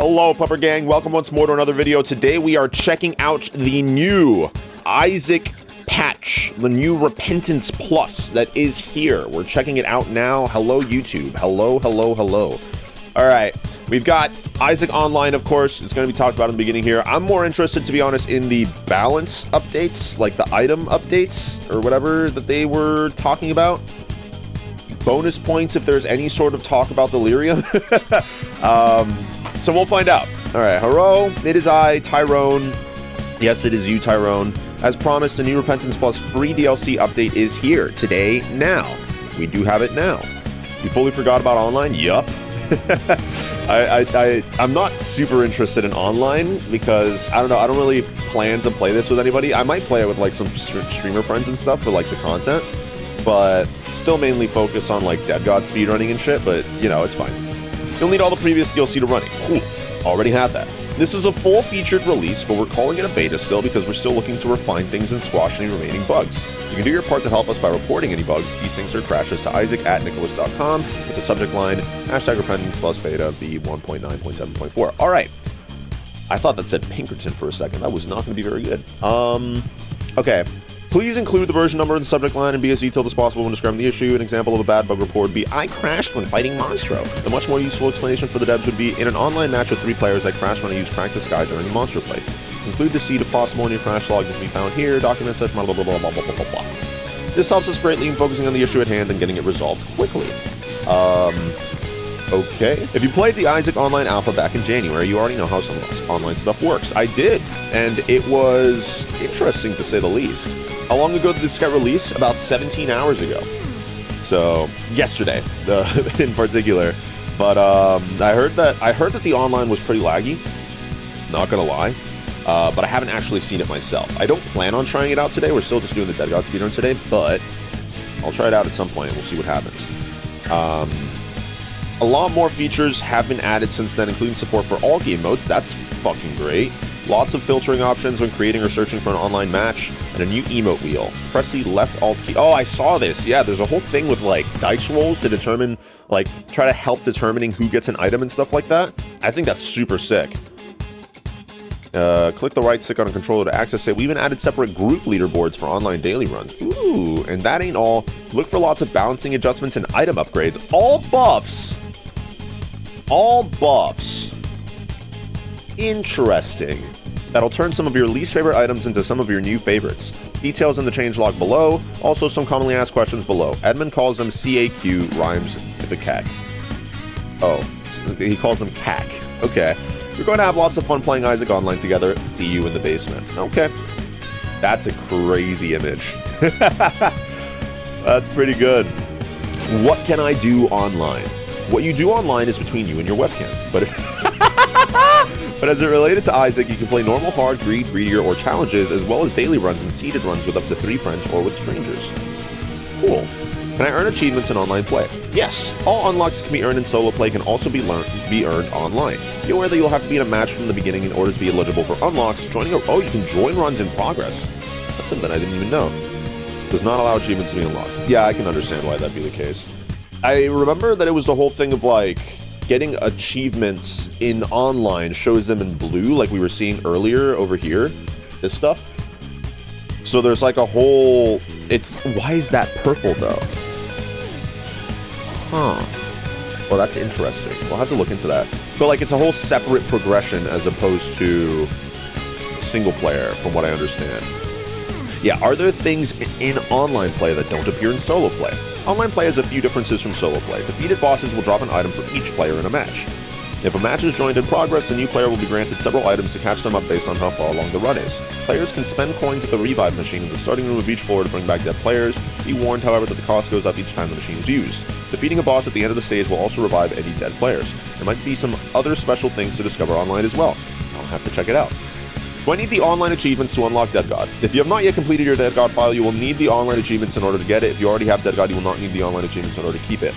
Hello, Pupper Gang. Welcome once more to another video. Today we are checking out the new Isaac patch, the new Repentance Plus that is here. We're checking it out now. Hello, YouTube. Hello, hello, hello. All right, we've got Isaac Online, of course. It's going to be talked about in the beginning here. I'm more interested, to be honest, in the balance updates, like the item updates or whatever that they were talking about. Bonus points if there's any sort of talk about Delirium. So we'll find out. All right, hello, it is I, Tyrone. Yes, it is you, Tyrone. As promised, the new Repentance Plus free DLC update is here today, now. We do have it now. You fully forgot about online? Yup. I'm not super interested in online because, I don't know, I don't really plan to play this with anybody. I might play it with like some streamer friends and stuff for like the content, but still mainly focus on like Dead God speedrunning and shit, but you know, it's fine. You'll need all the previous DLC to run it. Cool. Already have that. This is a full-featured release, but we're calling it a beta still because we're still looking to refine things and squash any remaining bugs. You can do your part to help us by reporting any bugs, desyncs, or crashes to isaac@nicholas.com with the subject line, #Repentance Plus Beta V1.9.7.4. All right. I thought that said Pinkerton for a second. That was not going to be very good. Okay. Please include the version number in the subject line and be as detailed as possible when describing the issue. An example of a bad bug report would be, I crashed when fighting Monstro. The much more useful explanation for the devs would be, in an online match with 3 players, I crashed when I used Crack the Sky during the Monstro fight. Include the seed if possible in your crash log that can be found here. Document such blah blah blah blah blah blah blah blah. This helps us greatly in focusing on the issue at hand and getting it resolved quickly. Okay. If you played the Isaac Online Alpha back in January, you already know how some of this online stuff works. I did, and it was interesting to say the least. How long ago did this get released? About 17 hours ago. So, yesterday, in particular. But I heard that the online was pretty laggy. Not gonna lie. But I haven't actually seen it myself. I don't plan on trying it out today. We're still just doing the Dead God speedrun today, but I'll try it out at some point and we'll see what happens. A lot more features have been added since then, including support for all game modes. That's fucking great. Lots of filtering options when creating or searching for an online match, and a new emote wheel. Press the left alt key. Oh, I saw this. Yeah, there's a whole thing with like dice rolls to determine, like, try to help determining who gets an item and stuff like that. I think that's super sick. Click the right stick on a controller to access it. We even added separate group leaderboards for online daily runs. Ooh, and that ain't all. Look for lots of balancing adjustments and item upgrades. All buffs. All buffs. Interesting. That'll turn some of your least favorite items into some of your new favorites. Details in the changelog below. Also, some commonly asked questions below. Edmund calls them CAQ, rhymes with a CAC. Oh, he calls them CAC. Okay. We're going to have lots of fun playing Isaac Online together. See you in the basement. Okay. That's a crazy image. That's pretty good. What can I do online? What you do online is between you and your webcam. But as it related to Isaac, you can play normal, hard, greed, greedier, or challenges, as well as daily runs and seeded runs with up to 3 friends or with strangers. Cool. Can I earn achievements in online play? Yes. All unlocks can be earned in solo play can also be earned online. Be aware that you'll have to be in a match from the beginning in order to be eligible for unlocks. Oh, you can join runs in progress. That's something I didn't even know. Does not allow achievements to be unlocked. Yeah, I can understand why that'd be the case. I remember that it was the whole thing of like getting achievements in online shows them in blue, like we were seeing earlier over here. This stuff. So there's like a whole. Why is that purple though? Huh. Well, that's interesting. We'll have to look into that. But like, it's a whole separate progression as opposed to single player, from what I understand. Yeah, are there things in online play that don't appear in solo play? Online play has a few differences from solo play. Defeated bosses will drop an item for each player in a match. If a match is joined in progress, the new player will be granted several items to catch them up based on how far along the run is. Players can spend coins at the revive machine in the starting room of each floor to bring back dead players. Be warned, however, that the cost goes up each time the machine is used. Defeating a boss at the end of the stage will also revive any dead players. There might be some other special things to discover online as well. I'll have to check it out. Do I need the online achievements to unlock Dead God? If you have not yet completed your Dead God file, you will need the online achievements in order to get it. If you already have Dead God, you will not need the online achievements in order to keep it.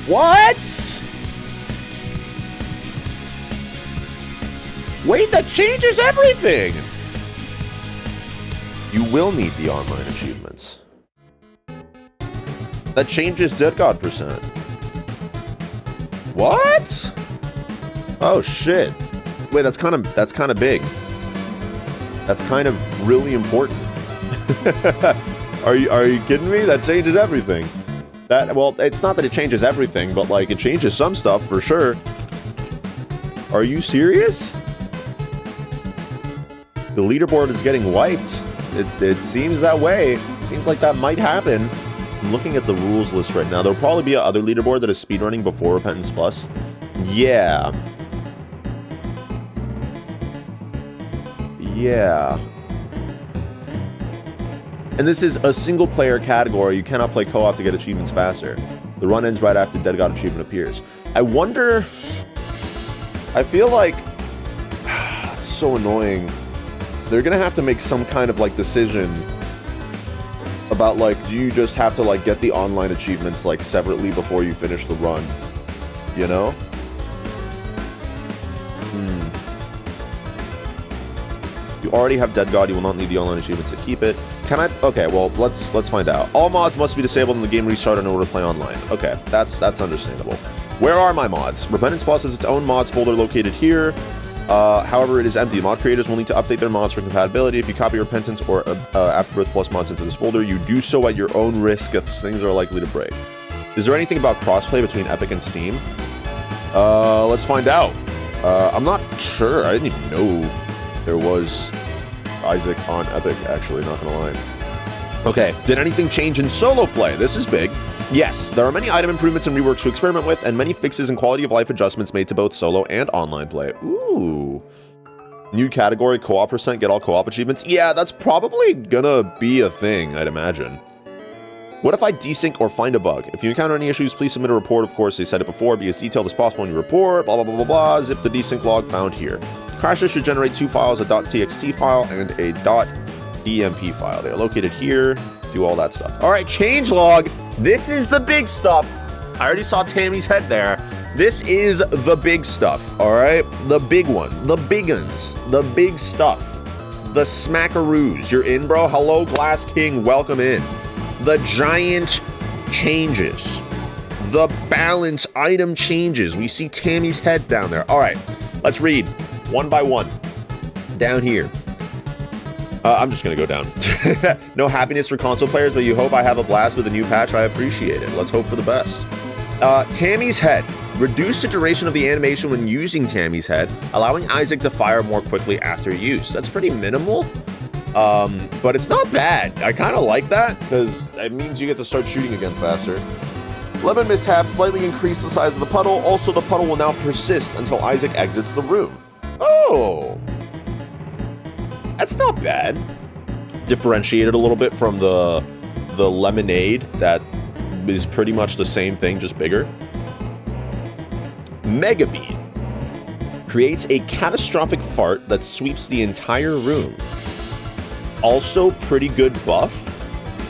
What? Wait, that changes everything! You will need the online achievements. That changes Dead God %. What? Oh shit. Wait, that's kind of big. That's kind of really important. Are you kidding me? That changes everything. Well, it's not that it changes everything, but like it changes some stuff for sure. Are you serious? The leaderboard is getting wiped. It seems that way. Seems like that might happen. I'm looking at the rules list right now. There'll probably be another leaderboard that is speedrunning before Repentance Plus. Yeah. Yeah. And this is a single player category. You cannot play co-op to get achievements faster. The run ends right after Dead God achievement appears. I wonder... I feel like... It's so annoying. They're gonna have to make some kind of, like, decision about, like, do you just have to, like, get the online achievements, like, separately before you finish the run? You know? You already have Dead God, you will not need the online achievements to keep it. Can I? Okay, well, let's find out. All mods must be disabled in the game restart in order to play online. Okay, that's understandable. Where are my mods? Repentance Plus has its own mods folder located here. However, it is empty. Mod creators will need to update their mods for compatibility. If you copy Repentance or Afterbirth Plus mods into this folder, you do so at your own risk as things are likely to break. Is there anything about crossplay between Epic and Steam? Let's find out. I'm not sure. I didn't even know there was Isaac on Epic, actually, not gonna lie. Okay, did anything change in solo play? This is big. Yes, there are many item improvements and reworks to experiment with, and many fixes and quality of life adjustments made to both solo and online play. Ooh. New category, co-op %, get all co-op achievements. Yeah, that's probably gonna be a thing, I'd imagine. What if I desync or find a bug? If you encounter any issues, please submit a report. Of course, they said it before. Be as detailed as possible in your report. Blah, blah, blah, blah, blah. Zip the desync log found here. Crashes should generate two files, a .txt file and a .emp file. They are located here. Do all that stuff. All right, changelog. This is the big stuff. I already saw Tammy's head there. This is the big stuff, all right? The big one. The big uns. The big stuff. The smackaroos. You're in, bro? Hello, Glass King. Welcome in. The giant changes. The balance item changes. We see Tammy's head down there. All right, let's read one by one. Down here. I'm just going to go down. No happiness for console players, but you hope I have a blast with a new patch. I appreciate it. Let's hope for the best. Tammy's head. Reduce the duration of the animation when using Tammy's head, allowing Isaac to fire more quickly after use. That's pretty minimal. But it's not bad. I kind of like that because it means you get to start shooting again faster. Lemon mishap, slightly increase the size of the puddle. Also, the puddle will now persist until Isaac exits the room. Oh, that's not bad. Differentiated a little bit from the lemonade that is pretty much the same thing, just bigger. Mega Bean creates a catastrophic fart that sweeps the entire room. Also pretty good buff.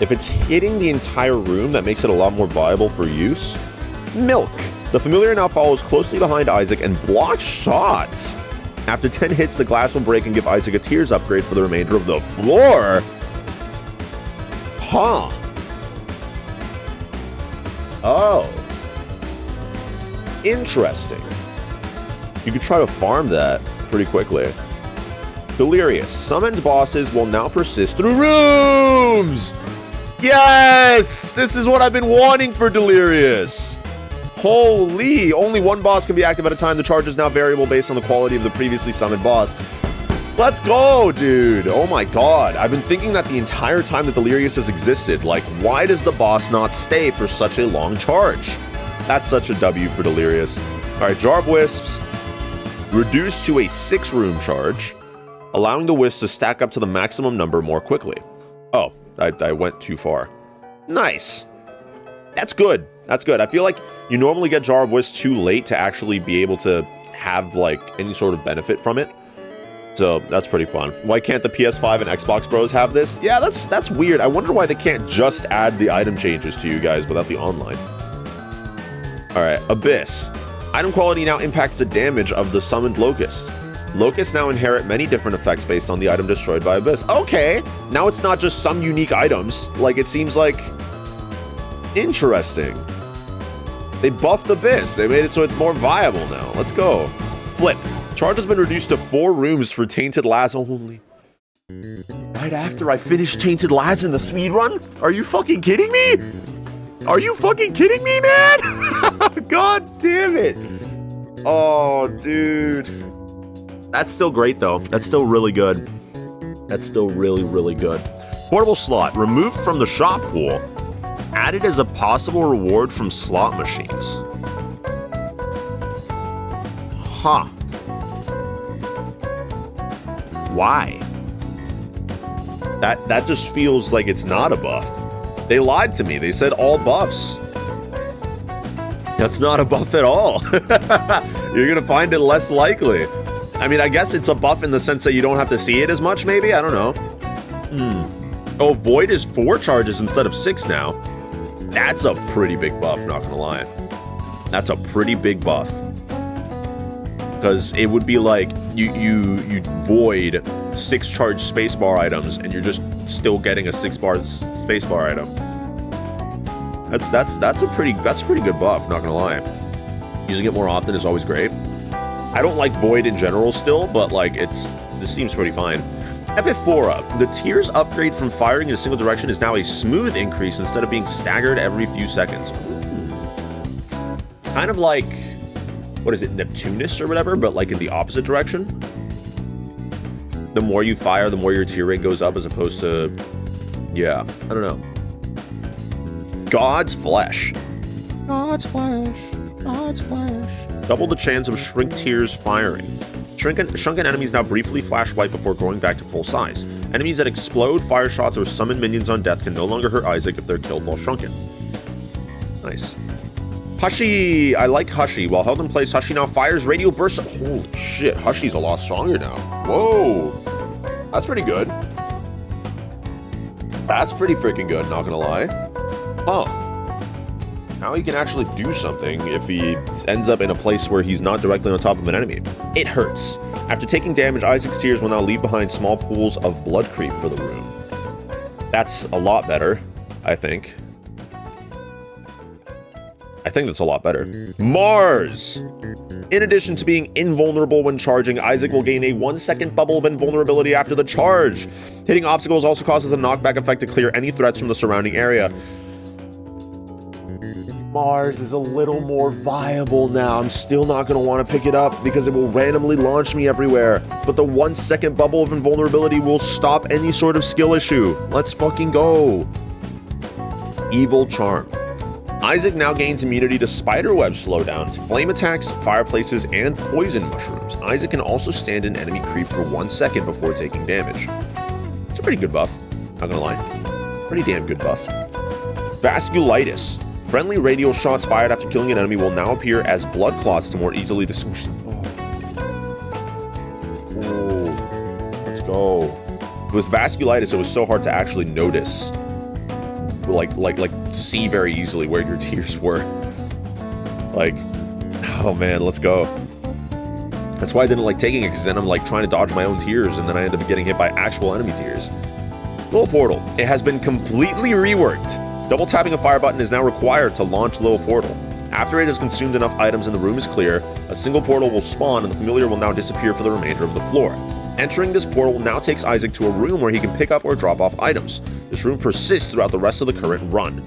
If it's hitting the entire room, that makes it a lot more viable for use. Milk. The familiar now follows closely behind Isaac and blocks shots. After 10 hits, the glass will break and give Isaac a tears upgrade for the remainder of the floor. Huh. Oh. Interesting. You could try to farm that pretty quickly. Delirious. Summoned bosses will now persist through rooms! Yes! This is what I've been wanting for Delirious. Holy! Only one boss can be active at a time. The charge is now variable based on the quality of the previously summoned boss. Let's go, dude! Oh my god. I've been thinking that the entire time that Delirious has existed. Like, why does the boss not stay for such a long charge? That's such a W for Delirious. Alright, Jar of Wisps. Reduced to a 6-room charge, allowing the wisps to stack up to the maximum number more quickly. Oh, I went too far. Nice. That's good. That's good. I feel like you normally get Jar of Wisps too late to actually be able to have, like, any sort of benefit from it. So, that's pretty fun. Why can't the PS5 and Xbox Bros have this? Yeah, that's weird. I wonder why they can't just add the item changes to you guys without the online. Alright, Abyss. Item quality now impacts the damage of the summoned Locust. Locusts now inherit many different effects based on the item destroyed by Abyss. Okay, now it's not just some unique items. Like, it seems like... Interesting. They buffed Abyss. They made it so it's more viable now. Let's go. Flip. Charge has been reduced to 4 rooms for Tainted Laz only. Right after I finished Tainted Laz in the speedrun? Are you fucking kidding me? Are you fucking kidding me, man? God damn it. Oh, dude. That's still great, though. That's still really good. That's still really, really good. Portable slot. Removed from the shop pool. Added as a possible reward from slot machines. Huh. Why? That just feels like it's not a buff. They lied to me. They said all buffs. That's not a buff at all. You're gonna find it less likely. I mean, I guess it's a buff in the sense that you don't have to see it as much, maybe? I don't know. Oh, Void is 4 charges instead of 6 now. That's a pretty big buff, not gonna lie. That's a pretty big buff. Because it would be like you void 6 charge spacebar items and you're just still getting a 6-bar spacebar item. That's a pretty good buff, not gonna lie. Using it more often is always great. I don't like Void in general still, but like this seems pretty fine. Epiphora. The tier's upgrade from firing in a single direction is now a smooth increase instead of being staggered every few seconds. Kind of like, what is it, Neptunus or whatever, but like in the opposite direction. The more you fire, the more your tier rate goes up as opposed to, yeah, I don't know. God's Flesh. God's Flesh. God's Flesh. Double the chance of shrink tiers firing. Shrunken enemies now briefly flash white before growing back to full size. Enemies that explode, fire shots, or summon minions on death can no longer hurt Isaac if they're killed while shrunken. Nice. Hushi! I like Hushi. While held in place, Hushi now fires radial bursts. Holy shit, Hushi's a lot stronger now. Whoa! That's pretty good. That's pretty freaking good, not gonna lie. Huh. Now he can actually do something if he ends up in a place where he's not directly on top of an enemy. It hurts. After taking damage, Isaac's tears will now leave behind small pools of blood creep for the room. That's a lot better, I think. I think that's a lot better. Mars! In addition to being invulnerable when charging, Isaac will gain a 1-second bubble of invulnerability after the charge. Hitting obstacles also causes a knockback effect to clear any threats from the surrounding area. Mars is a little more viable now. I'm still not going to want to pick it up because it will randomly launch me everywhere. But the 1-second bubble of invulnerability will stop any sort of skill issue. Let's fucking go. Evil Charm. Isaac now gains immunity to spiderweb slowdowns, flame attacks, fireplaces, and poison mushrooms. Isaac can also stand an enemy creep for 1 second before taking damage. It's a pretty good buff, not gonna lie. Pretty damn good buff. Vasculitis. Friendly radial shots fired after killing an enemy will now appear as blood clots to more easily distinguish them. Oh. Let's go. With vasculitis, it was so hard to actually notice. Like see very easily where your tears were. Like, oh man, let's go. That's why I didn't like taking it, because then I'm like trying to dodge my own tears and then I end up getting hit by actual enemy tears. Little Portal. It has been completely reworked. Double tapping a fire button is now required to launch Little Portal. After it has consumed enough items and the room is clear, a single portal will spawn and the familiar will now disappear for the remainder of the floor. Entering this portal now takes Isaac to a room where he can pick up or drop off items. This room persists throughout the rest of the current run.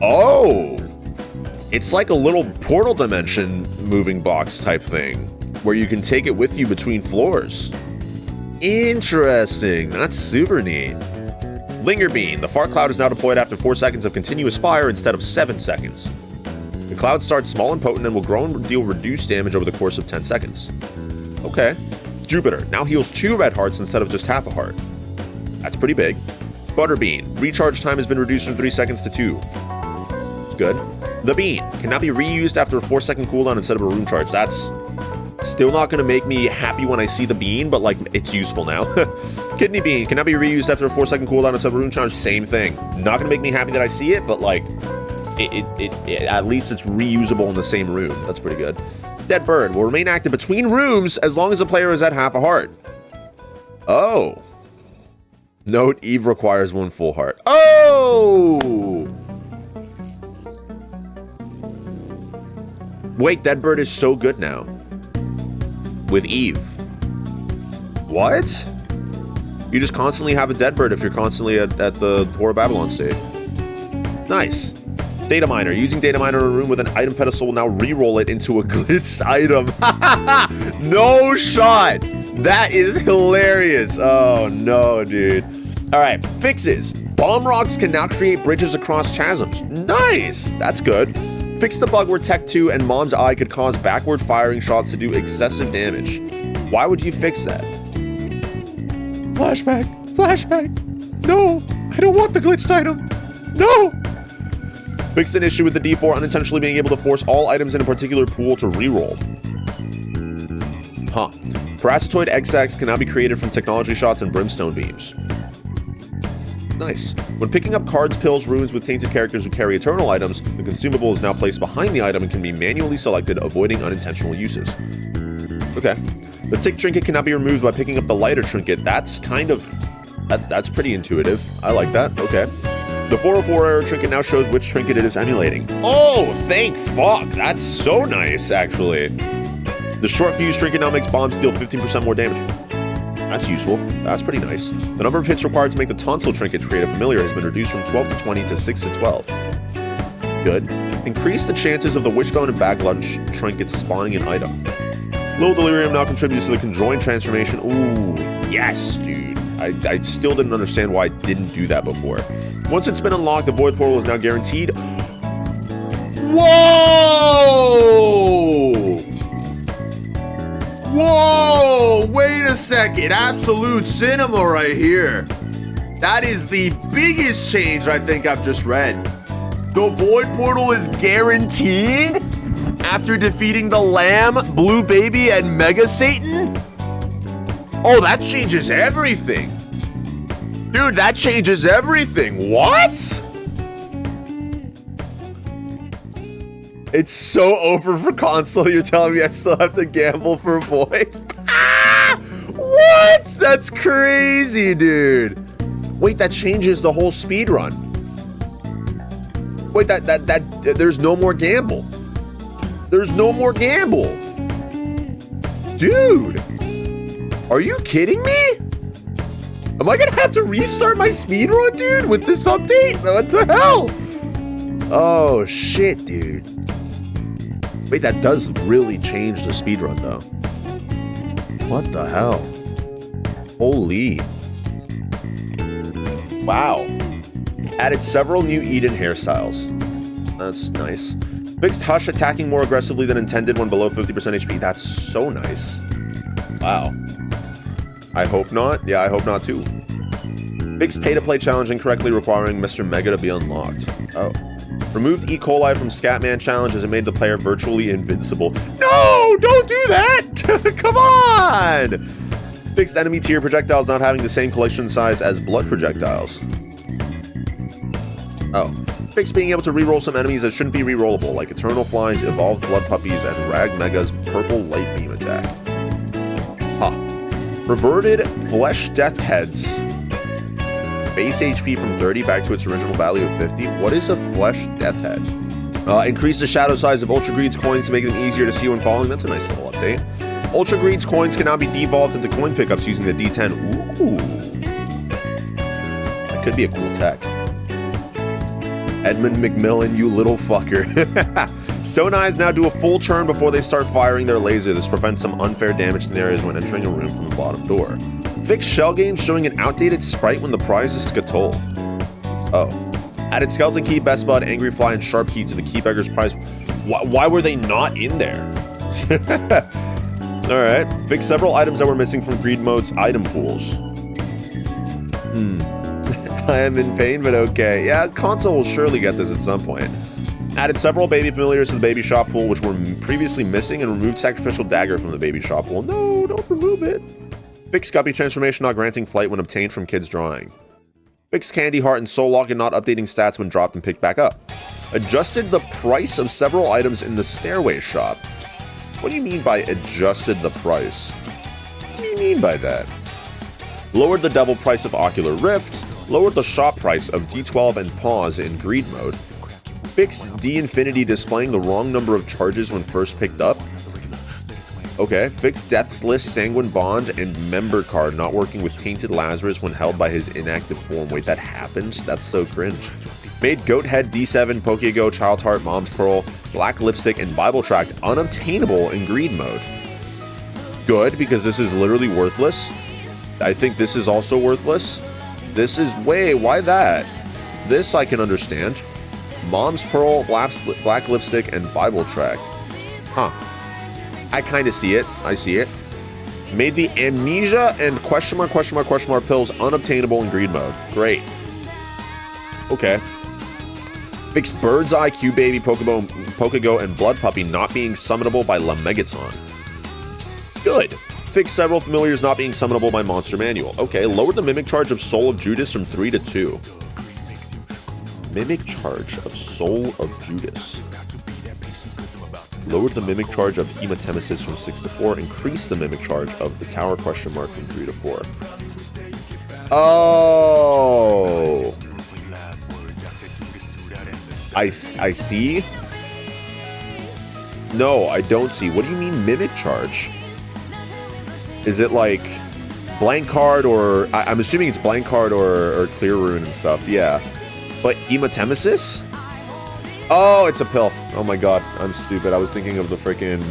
Oh! It's like a little portal dimension moving box type thing, where you can take it with you between floors. Interesting. That's super neat. Linger Beam. The fart cloud is now deployed after 4 seconds of continuous fire instead of 7 seconds. The cloud starts small and potent and will grow and deal reduced damage over the course of 10 seconds. Okay. Jupiter. Now heals 2 red hearts instead of just half a heart. That's pretty big. Butterbean. Recharge time has been reduced from 3 seconds to 2. It's good. The Bean. Can now be reused after a 4-second cooldown instead of a room charge. That's still not going to make me happy when I see the Bean, but like, it's useful now. Kidney Bean. Can now be reused after a 4-second cooldown instead of a room charge. Same thing. Not going to make me happy that I see it, but like, it at least it's reusable in the same room. That's pretty good. Dead Bird will remain active between rooms as long as the player is at half a heart. Oh. Note, Eve requires 1 full heart. Oh! Wait, Dead Bird is so good now. with Eve. What? You just constantly have a dead bird if you're constantly at the Whore of Babylon state. Nice. Data miner. Using data miner in a room with an item pedestal will now re-roll it into a glitched item. No shot. That is hilarious. Oh no, dude. All right, fixes. Bomb rocks can now create bridges across chasms. Nice. That's good. Fix the bug where Tech 2 and Mom's Eye could cause backward firing shots to do excessive damage. Why would you fix that? Flashback. Flashback. No, I don't want the glitched item. No. Fixed an issue with the D4 unintentionally being able to force all items in a particular pool to reroll. Huh. Parasitoid XX can now be created from technology shots and brimstone beams. Nice. When picking up cards, pills, runes with tainted characters who carry eternal items, the consumable is now placed behind the item and can be manually selected, avoiding unintentional uses. Okay. The tick trinket cannot be removed by picking up the lighter trinket. That's kind of... That's pretty intuitive. I like that. Okay. The 404 error trinket now shows which trinket it is emulating. Oh, thank fuck. That's so nice, actually. The short fuse trinket now makes bombs deal 15% more damage. That's useful. That's pretty nice. The number of hits required to make the tonsil trinket create a familiar has been reduced from 12 to 20 to 6 to 12. Good. Increase the chances of the wishbone and bag lunch trinkets spawning an item. Little Delirium now contributes to the conjoined transformation. Ooh, yes, dude. I still didn't understand why I didn't do that before. Once it's been unlocked, the Void Portal is now guaranteed. Whoa! Whoa! Wait a second. Absolute cinema right here. That is the biggest change I think I've just read. The Void Portal is guaranteed after defeating the Lamb, Blue Baby, and Mega Satan? Oh, that changes everything. Dude, that changes everything. What? It's so over for console. You're telling me I still have to gamble for Void? Ah! What? That's crazy, dude. Wait, that changes the whole speed run. Wait, there's no more gamble. There's no more gamble. Dude. Are you kidding me? Am I gonna have to restart my speedrun, dude, with this update? What the hell? Oh, shit, dude. Wait, that does really change the speedrun, though. What the hell? Holy. Wow. Added several new Eden hairstyles. That's nice. Fixed Hush attacking more aggressively than intended when below 50% HP. That's so nice. Wow. I hope not. Yeah, I hope not too. Fixed pay-to-play challenge incorrectly requiring Mr. Mega to be unlocked. Oh. Removed E. coli from Scatman challenge as it made the player virtually invincible. No! Don't do that! Come on! Fixed enemy tier projectiles not having the same collection size as blood projectiles. Oh. Fixed being able to reroll some enemies that shouldn't be rerollable, like Eternal Flies, Evolved Blood Puppies, and Rag Mega's Purple Light Beam attack. Huh. Reverted Flesh Death Heads. Base HP from 30 back to its original value of 50. What is a Flesh Death Head? Increase the shadow size of Ultra Greed's coins to make them easier to see when falling. That's a nice little update. Ultra Greed's coins can now be devolved into coin pickups using the D10. Ooh. That could be a cool tech. Edmund McMillan, you little fucker. Stone Eyes now do a full turn before they start firing their laser. This prevents some unfair damage scenarios when entering a room from the bottom door. Fixed shell games showing an outdated sprite when the prize is Skatoll. Oh. Added Skeleton Key, Best Bud, Angry Fly, and Sharp Key to the Key Beggar's prize. Why were they not in there? Alright. Fixed several items that were missing from Greed Mode's item pools. I am in pain, but okay. Yeah, console will surely get this at some point. Added several baby familiars to the baby shop pool, which were previously missing, and removed Sacrificial Dagger from the baby shop pool. No, don't remove it. Fixed Guppy transformation not granting flight when obtained from Kid's drawing. Fixed Candy Heart and Soul Lock and not updating stats when dropped and picked back up. Adjusted the price of several items in the stairway shop. What do you mean by adjusted the price? What do you mean by that? Lowered the double price of Ocular Rift. Lowered the shop price of D12 and Pause in Greed Mode. Fixed D-Infinity displaying the wrong number of charges when first picked up. Okay, fix Deathless Sanguine Bond and member card not working with Tainted Lazarus when held by his inactive form. Wait, that happened? That's so cringe. Made Goathead D7, Pokego, Child's Heart, Mom's Pearl, Black Lipstick, and Bible Tract unobtainable in Greed mode. Good, because this is literally worthless. I think this is also worthless. This is why that? This I can understand. Mom's Pearl, Black Lipstick, and Bible Tract. Huh. I kind of see it. I see it. Made the Amnesia and question mark pills unobtainable in Greed mode. Great. Okay. Fix Bird's Eye, Q-Baby, Pokego, and Blood Puppy not being summonable by Lemegeton. Good. Fix several familiars not being summonable by Monster Manual. Okay. Lower the Mimic Charge of Soul of Judas from 3 to 2. Mimic Charge of Soul of Judas. Lowered the Mimic Charge of Hematemesis from 6 to 4. Increased the Mimic Charge of the Tower question mark from 3 to 4. Oh. I see. No, I don't see. What do you mean Mimic Charge? Is it like blank card or... I'm assuming it's blank card or clear rune and stuff. Yeah. But Hematemesis? Oh, it's a pill. Oh my god, I'm stupid. I was thinking of the freaking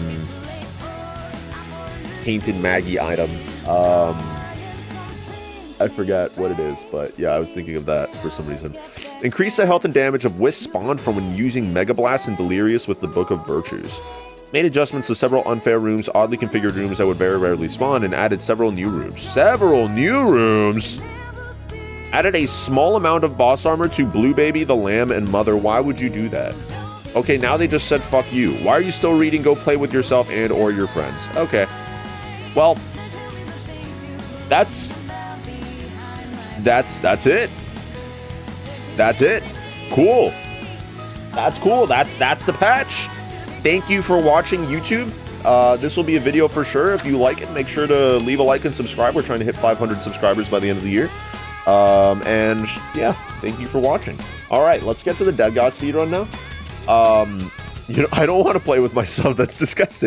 Painted Maggie item. I forgot what it is, but yeah, I was thinking of that for some reason. Increase the health and damage of Wisp spawned from when using Mega Blast and Delirious with the Book of Virtues. Made adjustments to several unfair rooms, oddly configured rooms that would very rarely spawn, and added several new rooms. Several new rooms? Added a small amount of boss armor to Blue Baby, the Lamb, and Mother. Why would you do that? Okay, now they just said fuck you. Why are you still reading? Go play with yourself and or your friends. Okay. Well, that's it. That's it. Cool. That's cool. That's the patch. Thank you for watching, YouTube. This will be a video for sure. If you like it, make sure to leave a like and subscribe. We're trying to hit 500 subscribers by the end of the year. And yeah, thank you for watching. All right, let's get to the Dead God speedrun now. I don't want to play with myself. That's disgusting.